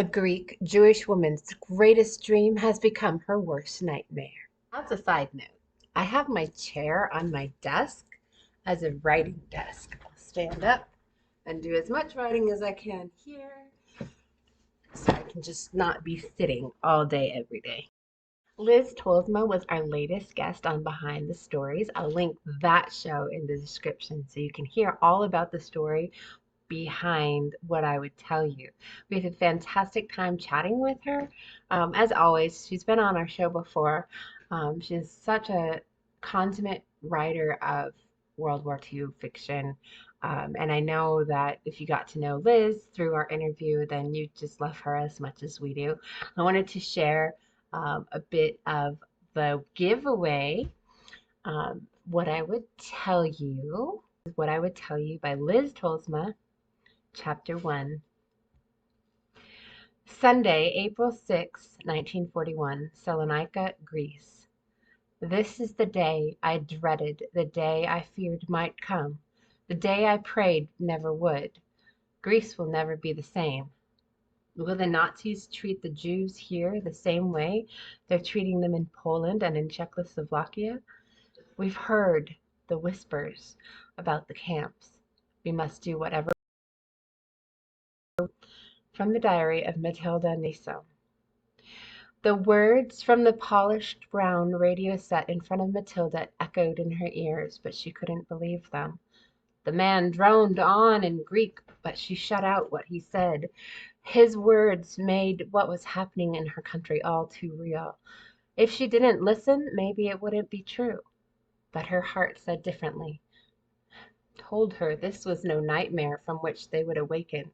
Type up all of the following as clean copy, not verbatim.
A Greek Jewish woman's greatest dream has become her worst nightmare. That's a side note. I have my chair on my desk as a writing desk. I'll stand up and do as much writing as I can here so I can just not be sitting all day every day. Liz Tolsma was our latest guest on Behind the Stories. I'll link that show in the description so you can hear all about the story behind what I would tell you. We had a fantastic time chatting with her. As always, she's been on our show before. She's such a consummate writer of World War II fiction. And I know that if you got to know Liz through our interview, then you just love her as much as we do. I wanted to share a bit of the giveaway. What I would tell you is What I Would Tell You by Liz Tolsma, Chapter 1. Sunday, April 6, 1941, Salonika, Greece. This is the day I dreaded, the day I feared might come, the day I prayed never would. Greece will never be the same. Will the Nazis treat the Jews here the same way they're treating them in Poland and in Czechoslovakia? We've heard the whispers about the camps. We must do whatever. From the diary of Matilda Naso. The words from the polished brown radio set in front of Matilda echoed in her ears, but she couldn't believe them. The man droned on in Greek, but she shut out what he said. His words made what was happening in her country all too real. If she didn't listen, maybe it wouldn't be true. But her heart said differently. Told her this was no nightmare from which they would awaken.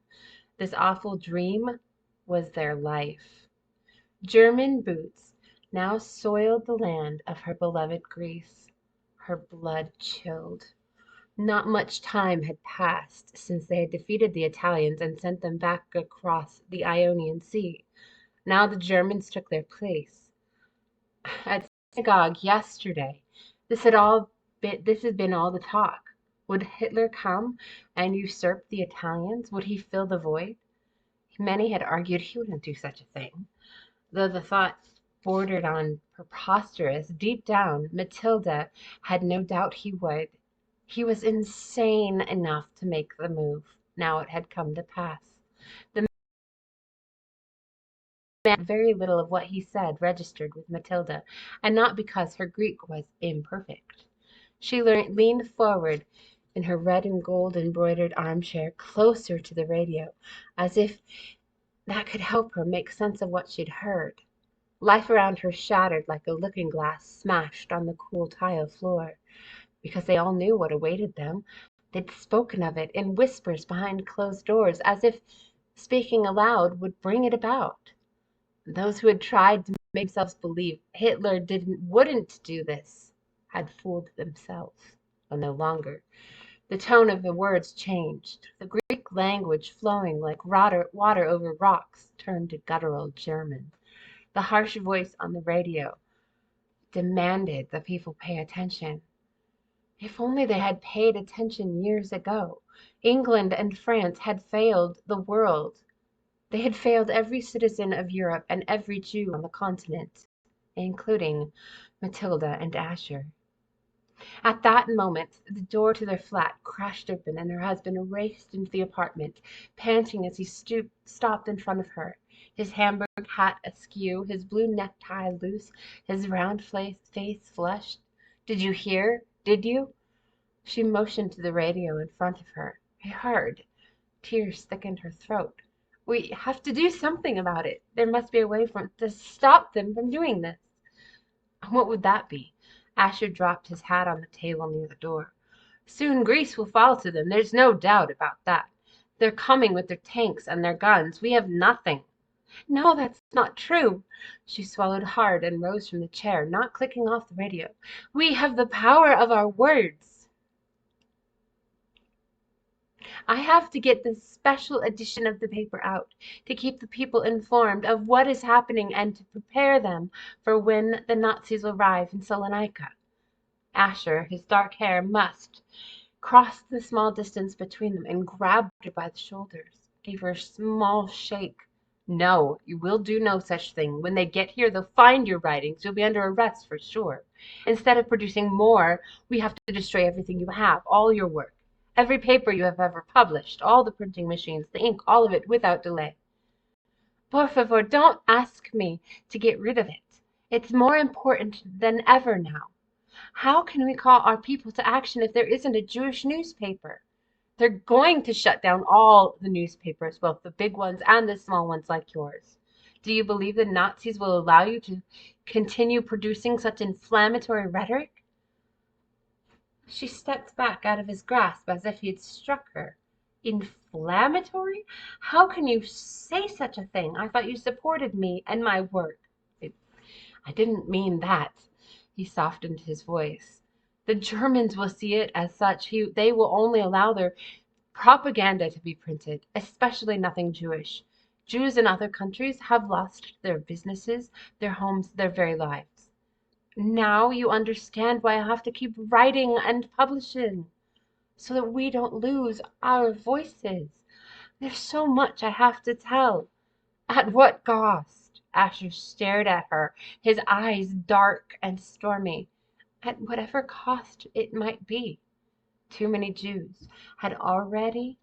This awful dream was their life. German boots now soiled the land of her beloved Greece. Her blood chilled. Not much time had passed since they had defeated the Italians and sent them back across the Ionian Sea. Now the Germans took their place. At synagogue yesterday, this had been all the talk. Would Hitler come and usurp the Italians? Would he fill the void? Many had argued he wouldn't do such a thing. Though the thought bordered on preposterous, deep down Matilda had no doubt he would. He was insane enough to make the move. Now it had come to pass. The man, very little of what he said registered with Matilda, and not because her Greek was imperfect. She leaned forward in her red and gold embroidered armchair closer to the radio, as if that could help her make sense of what she'd heard. Life around her shattered like a looking glass smashed on the cool tile floor. Because they all knew what awaited them. They'd spoken of it in whispers behind closed doors, as if speaking aloud would bring it about. Those who had tried to make themselves believe Hitler wouldn't do this had fooled themselves. But no longer. The tone of the words changed. The Greek language, flowing like water over rocks, turned to guttural German. The harsh voice on the radio demanded the people pay attention. If only they had paid attention years ago. England and France had failed the world. They had failed every citizen of Europe and every Jew on the continent, including Matilda and Asher. At that moment, the door to their flat crashed open and her husband raced into the apartment, panting as he stopped in front of her, his Hamburg hat askew, his blue necktie loose, his round face flushed. "Did you hear? Did you?" She motioned to the radio in front of her. "I heard." Tears thickened her throat. "We have to do something about it. There must be a way to stop them from doing this." "What would that be?" Asher dropped his hat on the table near the door. "Soon Greece will fall to them. There's no doubt about that. They're coming with their tanks and their guns. We have nothing." "No, that's not true." She swallowed hard and rose from the chair, not clicking off the radio. "We have the power of our words. I have to get this special edition of the paper out to keep the people informed of what is happening and to prepare them for when the Nazis arrive in Salonika." Asher, his dark hair mussed, crossed the small distance between them and grabbed her by the shoulders, gave her a small shake. No, you will do no such thing. When they get here, they'll find your writings. You'll be under arrest for sure. Instead of producing more, we have to destroy everything you have, all your work, every paper you have ever published, all the printing machines, the ink, all of it without delay. Por favor, don't ask me to get rid of it. It's more important than ever now. How can we call our people to action if there isn't a Jewish newspaper? They're going to shut down all the newspapers, both the big ones and the small ones like yours. Do you believe the Nazis will allow you to continue producing such inflammatory rhetoric? She stepped back out of his grasp as if he had struck her. Inflammatory? How can you say such a thing? I thought you supported me and my work. I didn't mean that. He softened his voice. The Germans will see it as such. They will only allow their propaganda to be printed, especially nothing Jewish. Jews in other countries have lost their businesses, their homes, their very lives. Now you understand why I have to keep writing and publishing, so that we don't lose our voices. There's so much I have to tell. At what cost? Asher stared at her, his eyes dark and stormy. At whatever cost it might be. Too many Jews had already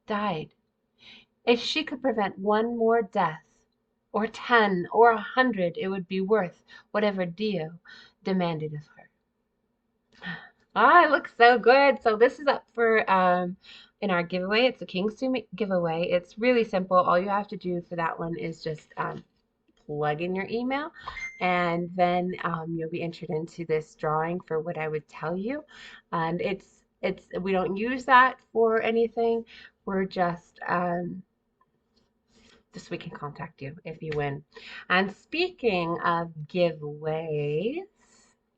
died. If she could prevent one more death, or 10, or 100, it would be worth whatever Dio demanded of her. Ah, it looks so good. So this is up for in our giveaway. It's a King's giveaway. It's really simple. All you have to do for that one is just plug in your email, and then you'll be entered into this drawing for what I would tell you. And it's we don't use that for anything. We're just we can contact you if you win. And speaking of giveaways,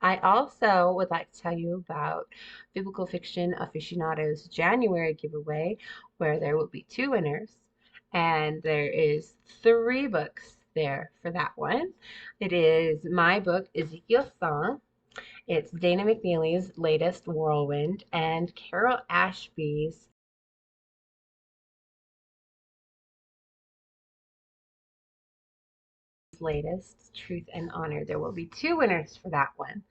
I also would like to tell you about Biblical Fiction Aficionados January giveaway, where there will be 2 winners, and there is 3 books there for that one. It is my book, Ezekiel's Song. It's Dana McNeely's latest Whirlwind, and Carol Ashby's latest Truth and Honor. There will be 2 winners for that one.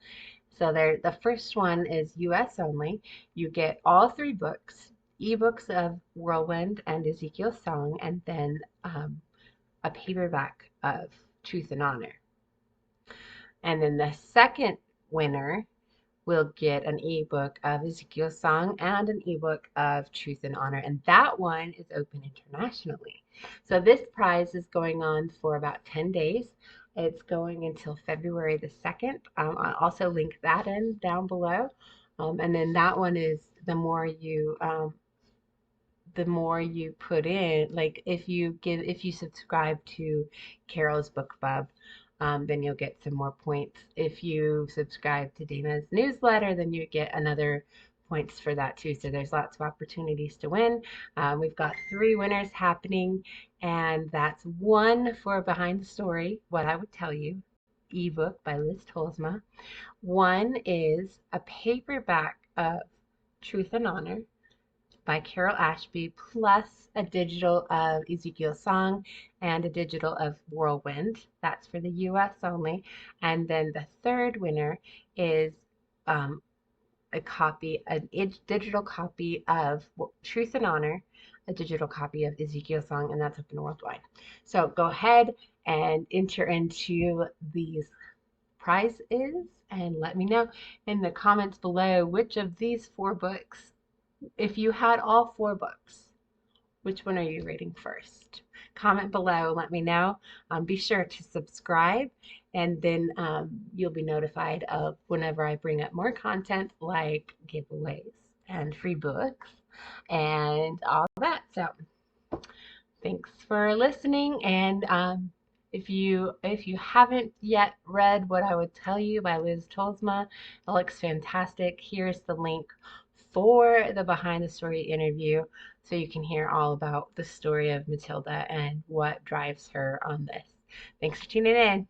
So the first one is US only. You get all 3 books, ebooks of Whirlwind and Ezekiel's Song, and then a paperback of Truth and Honor. And then the second winner will get an ebook of Ezekiel's Song and an ebook of Truth and Honor, and that one is open internationally. So this prize is going on for about 10 days. It's going until February the 2nd. I'll also link that in down below. And then that one is the more you put in, like if you subscribe to Carol's Book Club, then you'll get some more points. If you subscribe to Dana's newsletter, then you get another points for that too. So there's lots of opportunities to win. We've got 3 winners happening, and that's one for Behind the Story, What I Would Tell You, ebook by Liz Tolsma. One is a paperback of Truth and Honor by Carol Ashby, plus a digital of Ezekiel's Song and a digital of Whirlwind. That's for the US only. And then the third winner is a digital copy of Truth and Honor, a digital copy of Ezekiel's Song, and that's open worldwide. So go ahead and enter into these prizes and let me know in the comments below which of these 4 books, if you had all 4 books, which one are you reading first? Comment below, let me know. Be sure to subscribe, and then you'll be notified of whenever I bring up more content like giveaways and free books and all that. So thanks for listening, and if you haven't yet read What I Would Tell You by Liz Tolsma, it looks fantastic. Here's the link for the Behind the Story interview, so you can hear all about the story of Matilda and what drives her on this. Thanks for tuning in.